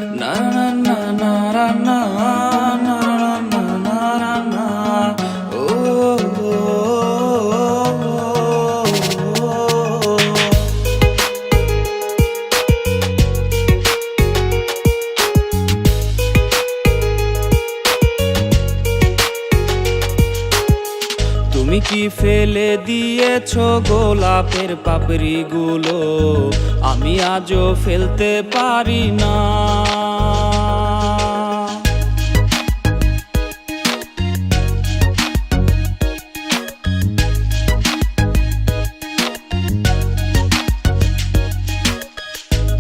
Na na na na na na na na na na na. Oh, oh, oh, oh. তুমি কি ফেলে দিয়েছো গোলাপের পাপড়ি গুলো, আমি আজও ফেলতে পারি না।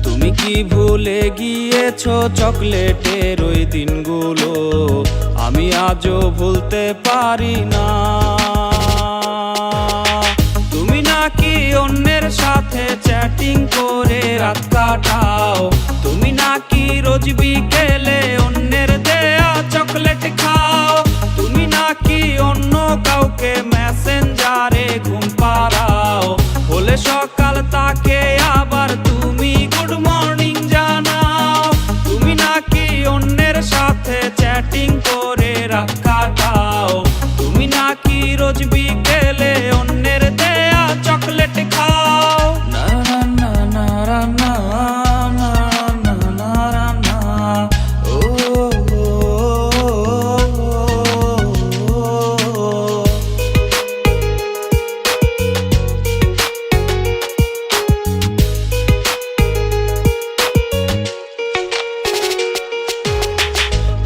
তুমি কি ভুলে গিয়েছো চকলেটের ওই দিনগুলো, আমি আজও ভুলতে পারি না। তুমি নাকি অন্যের সাথে চ্যাটিং করে রাত কাটাও, তুমি নাকি রোজ বিকেলে অন্যের দেয়া চকলেট খাও, তুমি নাকি অন্য কাউকে মেসেঞ্জারে ঘুম পাড়াও, হলে সকাল তাকে আবার তুমি গুড মর্নিং জানাও। তুমি নাকি অন্যের সাথে চ্যাটিং করে রাত কাটাও, তুমি নাকি রোজ বিকেলে অন্যের দেয়া চকলেট খাও। না না না না না না না না না। ও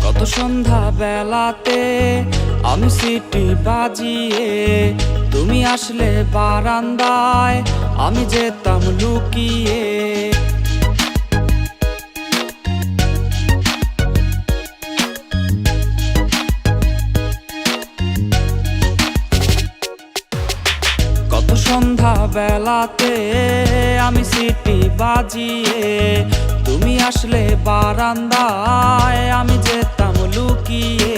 কত সন্ধ্যা বেলাতে আমি সিটি বাজিয়ে, তুমি আসলে বারান্দায় আমি যেতাম লুকিয়ে। কত সন্ধ্যা বেলাতে আমি সিটি বাজিয়ে, তুমি আসলে বারান্দায় আমি যেতাম লুকিয়ে।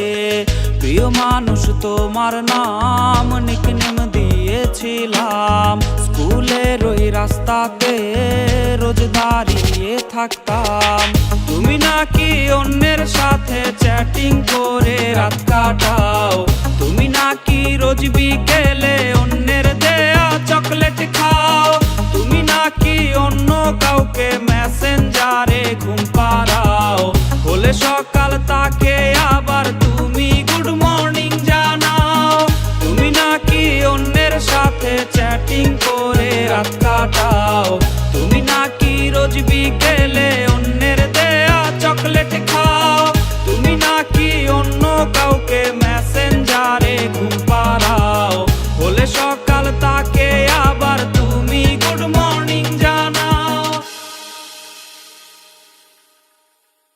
প্রিয় মানুষ তোমার নাম নিকনেম দিয়েছিলাম, স্কুলের ওই রাস্তাতে রোজ দাঁড়িয়ে থাকতাম। তুমি নাকি অন্যের সাথে চ্যাটিং করে রাত কাটাও, তুমি নাকি রোজ বিকেলে অন্যের দেয়া চকলেট খাও, তুমি নাকি অন্য কাউকে মেসেঞ্জারে ঘুম পাড়াও, হলে সকাল তাকে আবার তুমি গুড মর্নিং জানাও। তুমি নাকি অন্যের সাথে চ্যাটিং করে রাত কাটাও, তুমি নাকি রোজ বিকেলে